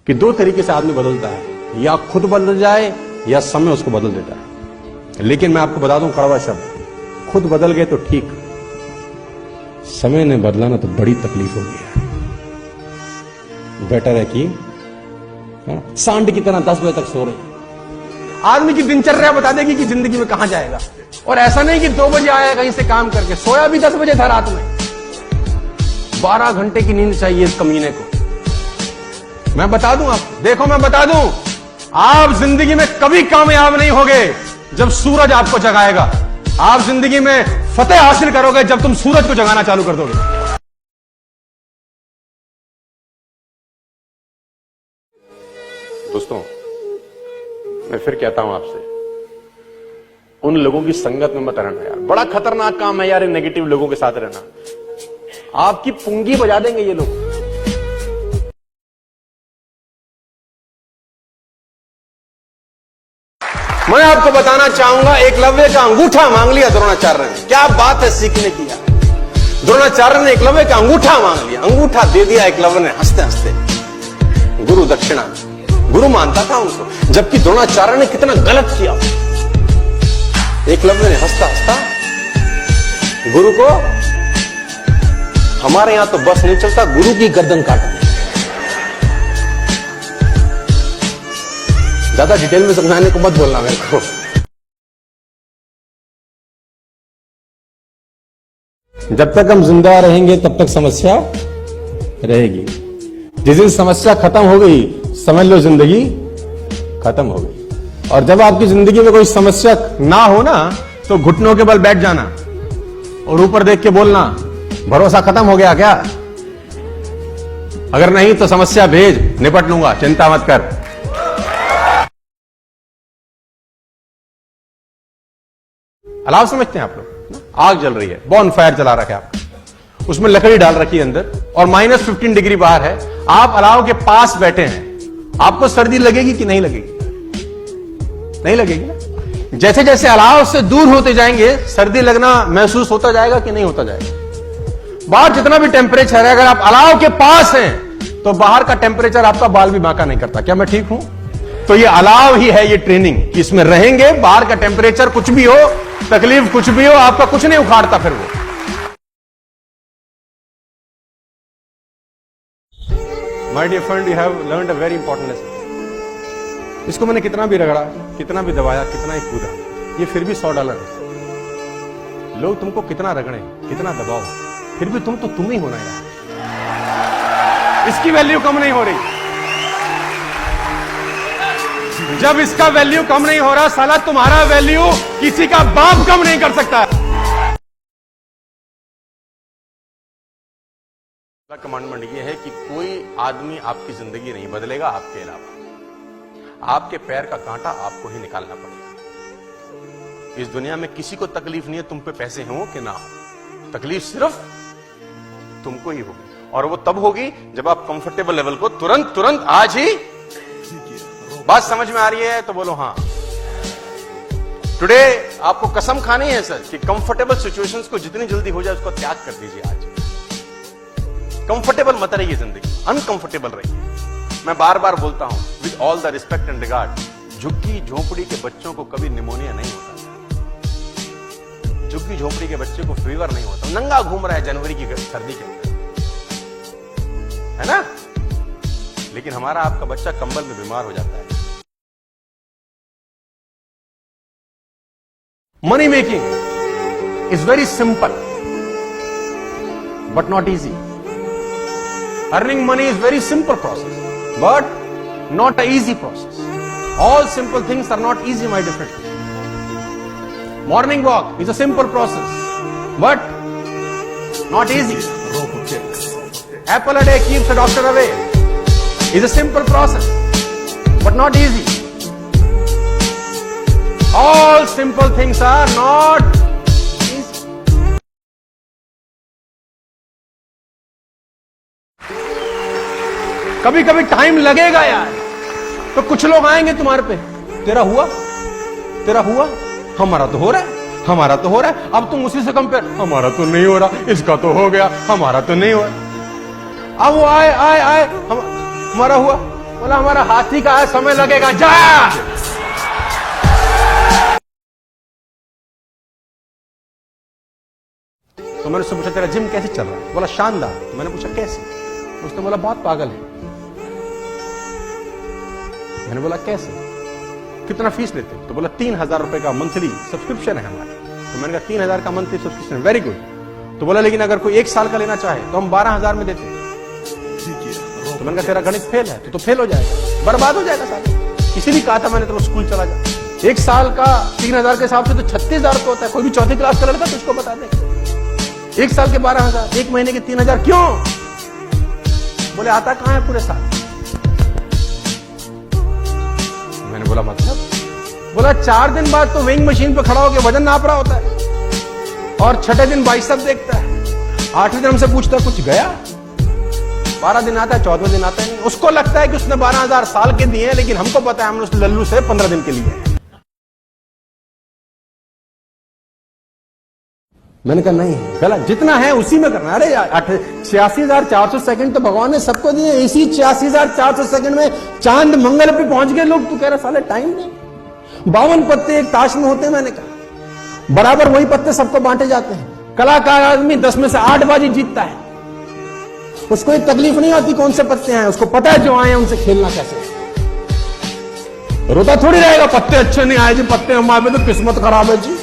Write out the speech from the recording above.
कि दो तरीके से आदमी बदलता है, या खुद बदल जाए या समय उसको बदल देता है। लेकिन मैं आपको बता दूं कड़वा शब्द, खुद बदल गए तो ठीक, समय ने बदला ना तो बड़ी तकलीफ होगी। बेटर है कि सांड की तरह 10 बजे तक सो रहे। आदमी की दिनचर्या बता देगी कि जिंदगी में कहां जाएगा। और ऐसा नहीं कि 2 बजे आया कहीं से काम करके, सोया भी 10 बजे था रात में। 12 घंटे की नींद चाहिए इस कमीने को। मैं बता दूं आपको, देखो मैं बता दूं, आप जिंदगी में कभी कामयाब नहीं होगे जब सूरज आपको जगाएगा। आप जिंदगी में फतेह हासिल करोगे जब तुम सूरज को जगाना चालू कर दोगे। दोस्तों, मैं फिर कहता हूं आपसे, उन लोगों की संगत में मत रहना यार। बड़ा खतरनाक काम है यार नेगेटिव लोगों के साथ रहना। आपकी पुंगी बजा देंगे ये लोग। मैं आपको बताना चाहूंगा, एकलव्य का अंगूठा मांग लिया द्रोणाचार्य ने। क्या बात है सीखने की यार। द्रोणाचार्य ने एकलव्य का अंगूठा मांग लिया, अंगूठा दे दिया एकलव्य ने हंसते हंसते। गुरु दक्षिणा, गुरु मानता था उनको, जबकि द्रोणाचार्य ने कितना गलत किया। एकलव्य ने हंसता हंसता गुरु को, हमारे यहां तो बस नहीं चलता, गुरु की गर्दन काट दी। ज्यादा डिटेल में समझाने को मत बोलना मेरे को। जब तक हम जिंदा रहेंगे तब तक समस्या रहेगी। जिस दिन समस्या खत्म हो गई, समझ लो जिंदगी खत्म हो गई। और जब आपकी जिंदगी में कोई समस्या ना हो ना, तो घुटनों के बल बैठ जाना और ऊपर देख के बोलना, भरोसा खत्म हो गया क्या? अगर नहीं तो समस्या भेज, निपट लूंगा, चिंता मत कर। अलाव समझते हैं आप लोग? आग जल रही है, बॉन फायर जला रखा है आपने, उसमें लकड़ी डाल रखी है अंदर और -15 डिग्री बाहर है। आप अलाव के पास बैठे हैं, आपको सर्दी लगेगी कि नहीं लगेगी? नहीं लगेगी ना। जैसे जैसे अलाव से दूर होते जाएंगे, सर्दी लगना महसूस होता जाएगा कि नहीं होता जाएगा? बाहर जितना भी टेम्परेचर है, अगर आप अलाव के पास हैं तो बाहर का टेम्परेचर आपका बाल भी बांका नहीं करता। क्या मैं ठीक हूं? तो ये अलाव ही है, ये ट्रेनिंग, कि इसमें रहेंगे, बाहर का टेम्परेचर कुछ भी हो, तकलीफ कुछ भी हो, आपका कुछ नहीं उखाड़ता फिर वो। My dear friend, you have learned a very important lesson. इसको मैंने कितना भी रगड़ा, कितना भी दबाया, कितना ही कूदा, ये फिर भी $100 है। लोग तुमको कितना रगड़े, कितना दबाओ, फिर भी तुम तो तुम ही होना यार। इसकी वैल्यू कम नहीं हो रही। जब इसका वैल्यू कम नहीं हो रहा, साला तुम्हारा वैल्यू किसी का बाप कम नहीं कर सकता। कमांडमेंट ये है कि कोई आदमी आपकी जिंदगी नहीं बदलेगा आपके अलावा। आपके पैर का कांटा आपको ही निकालना पड़ेगा। इस दुनिया में किसी को तकलीफ नहीं है तुम पे पैसे हो कि ना हो, तकलीफ सिर्फ तुमको ही होगी। और वो तब होगी जब आप कंफर्टेबल लेवल को तुरंत आज ही। बात समझ में आ रही है तो बोलो हाँ। टुडे आपको कसम खानी है सर कि कंफर्टेबल सिचुएशंस को जितनी जल्दी हो जाए उसको त्याग कर दीजिए। आज कंफर्टेबल मत रहिए, जिंदगी अनकंफर्टेबल रहिए। मैं बार बार बोलता हूं, with all the respect and regard, झुग्गी झोपड़ी के बच्चों को कभी निमोनिया नहीं होता। झुग्गी झोपड़ी के बच्चे को फीवर नहीं होता। नंगा घूम रहा है जनवरी की सर्दी के अंदर, है ना? लेकिन हमारा आपका बच्चा कंबल में बीमार हो जाता है। Money making is very simple but not easy. Earning money is very simple process but not a easy process. All simple things are not easy, my dear friends. Morning walk is a simple process, but not easy. Apple a day keeps the doctor away. Is a simple process, but not easy. All simple things are not easy. कभी कभी time लगेगा यार, तो कुछ लोग आएंगे तुम्हारे पे, तेरा हुआ, हमारा तो हो रहा है, हमारा तो हो रहा है. अब तुम उसी से कंपेयर, हमारा तो नहीं हो रहा, इसका तो हो गया, हमारा तो नहीं हो रहा. अब वो आए हमारा हुआ, बोला हमारा हाथी का समय लगेगा, जा। तो मैंने उससे पूछा तेरा जिम कैसे चल रहा है? बोला शानदार। तो मैंने पूछा कैसे? उसने बोला बहुत पागल है। मैंने बोला कैसे? कितना फीस लेते? तो बोला 3,000 रुपए का मंथली सब्सक्रिप्शन है हमारा। तो मैंने कहा 3,000 का मंथली सब्सक्रिप्शन, वेरी गुड। तो बोला लेकिन अगर कोई 1 साल का लेना चाहे तो हम 12,000 में देते। तो मैंने कहा तेरा गणित फेल है, तो फेल हो जाएगा, बर्बाद हो जाएगा साल। इसीलिए कहा था मैंने तो स्कूल चला जा। 1 साल का 3,000 के हिसाब से तो 36,000 तो होता है। कोई भी चौथी क्लास का लड़का तुझको बता दे। 1 साल के 12,000, 1 महीने के 3,000, क्यों? बोले आता कहां है पूरे साल? मैंने बोला मतलब? बोला 4 दिन बाद तो वेइंग मशीन पे खड़ा होकर वजन नाप रहा होता है और 6ठे दिन बाइसेप देखता है, 8वें दिन हमसे पूछता कुछ गया। 12 दिन आता है, 14वें दिन आता है नहीं। उसको लगता है कि उसने 12,000 साल के दिए हैं, लेकिन हमको पता है हमने उस लल्लू से 15 दिन के लिए है। मैंने कहा नहीं गलत, जितना है उसी में करना। अरे 86,400 सेकंड तो भगवान ने सबको दिए। इसी 86,400 सेकंड में चांद मंगल पे पहुंच गए लोग। तू कह रहा साले टाइम नहीं? 52 पत्ते एक ताश में होते हैं। मैंने कहा बराबर वही पत्ते सबको बांटे जाते हैं। कलाकार आदमी 10 में से 8 बाजी जीतता है। उसको एक तकलीफ नहीं होती कौन से पत्ते आए, उसको पता है जो आए हैं उनसे खेलना कैसे। रोता थोड़ी रहेगा पत्ते अच्छे नहीं आए जी, पत्ते हमारे तो किस्मत खराब है जी।